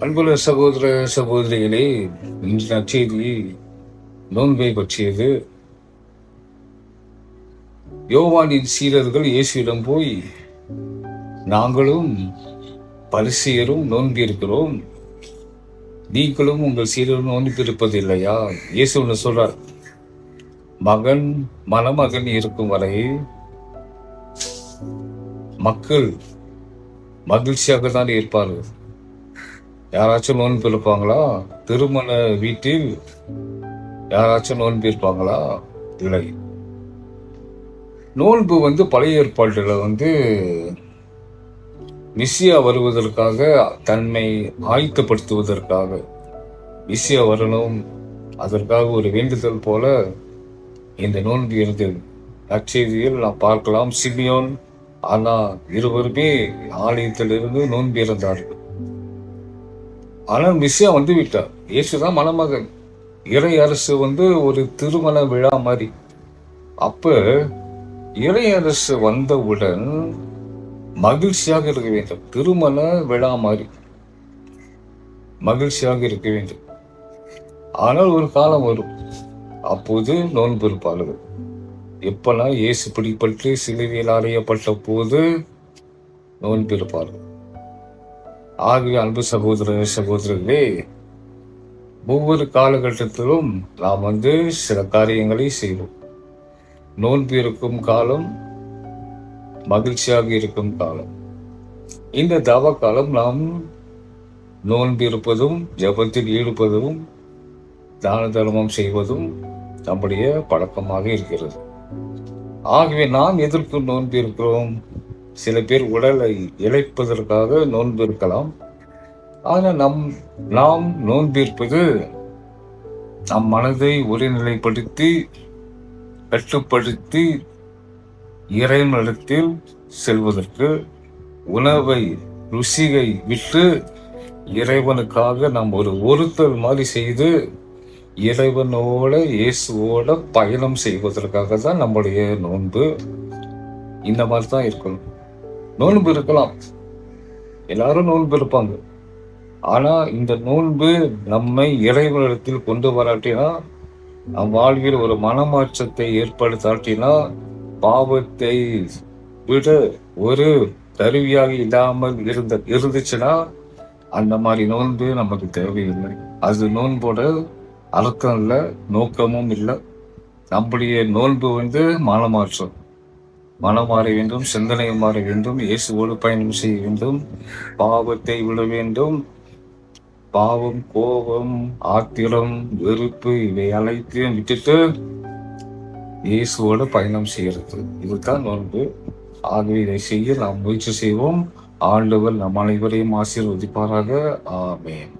அன்புள்ள சகோதர சகோதரிகளே, இன்று நற்செய்தி நோன்பை பற்றியது. யோவானின் சீடர்கள் இயேசுவிடம் போய், நாங்களும் பரிசேயரும் நோன்பிருக்கிறோம், நீங்களும் உங்கள் சீடரும் நோன்பிருப்பது இல்லையா? இயேசு ஒன்று சொல்றார், மணமகன் இருக்கும் வரை மக்கள் மகிழ்ச்சியாக தான் இருப்பார்கள். யாராச்சும் நோன்பு இருப்பாங்களா? திருமண வீட்டில் யாராச்சும் நோன்பு இருப்பாங்களா? இல்லை. நோன்பு பழைய ஏற்பாட்டில் மிசியா வருவதற்காக, தன்னை ஆயத்தப்படுத்துவதற்காக, மிசியா வரணும், அதற்காக ஒரு வேண்டுதல் போல இந்த நோன்பு இருந்தது. நற்செய்தியில் நாம் பார்க்கலாம், சிமியோன் ஆனா இருவருமே ஆலயத்திலிருந்து நோன்பு இருந்தார்கள். ஆனால் மிசியா வந்து விட்டார். இயேசுதான் மணமகன். இறை அரசு ஒரு திருமண விழா மாதிரி. அப்ப இறை அரசு வந்தவுடன் மகிழ்ச்சியாக இருக்க வேண்டும். திருமண விழா மாதிரி மகிழ்ச்சியாக இருக்க வேண்டும். ஆனால் ஒரு காலம் வரும், அப்போது நோன்பு இருப்பார்கள். எப்பெல்லாம் இயேசு பிடிப்பட்டு சிலுவையில் அறையப்பட்ட போது நோன்பு இருப்பார்கள். ஆகிய அன்பு சகோதர சகோதரர்களே, ஒவ்வொரு காலகட்டத்திலும் நாம் சில காரியங்களை செய்வோம். நோன்பு இருக்கும் காலம், மகிழ்ச்சியாக இருக்கும் காலம். இந்த தவ காலம் நாம் நோன்பு இருப்பதும், ஜபத்தில் ஈடுபதும், தான தர்மம் செய்வதும் நம்முடைய பழக்கமாக இருக்கிறது. ஆகவே நாம் எதற்கு நோன்பு இருக்கிறோம்? சில பேர் உடலை இழைப்பதற்காக நோன்பு இருக்கலாம். ஆனால் நாம் நோன்பு இருப்பது நம் மனதை ஒருநிலைப்படுத்தி, கட்டுப்படுத்தி, இறைவனிடத்தில் செல்வதற்கு, உணவை ருசியை விட்டு இறைவனுக்காக நாம் ஒருத்தல் மாதிரி செய்து இறைவனோட, இயேசுவோட பயணம் செய்வதற்காக தான் நம்முடைய நோன்பு. இந்த மாதிரி தான் இருக்கணும். நோன்பு இருக்கலாம், எல்லாரும் நோன்பு இருப்பாங்க. ஆனா இந்த நோன்பு நம்மை இறைவனிடத்தில் கொண்டு வராட்டினா, நம் வாழ்வில் ஒரு மனமாற்றத்தை ஏற்படுத்தாட்டினா, பாவத்தை விட ஒரு கருவியாக இல்லாமல் இருந்துச்சுன்னா, அந்த மாதிரி நோன்பு நமக்கு தேவையில்லை. அது நோன்போட அர்த்தம் இல்லை, நோக்கமும் இல்லை. நம்முடைய நோன்பு மனம் மாற வேண்டும், சிந்தனை மாற வேண்டும், இயேசுவோடு பயணம் செய்ய வேண்டும், பாவத்தை விட வேண்டும். பாவம், கோபம், ஆத்திரம், வெறுப்பு இவை அனைத்தையும் விட்டுட்டு இயேசுவோடு பயணம் செய்யறது, இதுதான் நோன்பு. ஆகவே இதை செய்ய நாம் முயற்சி செய்வோம். ஆண்டவர் நம் அனைவரையும் ஆசீர்வதிப்பாராக. ஆமென்.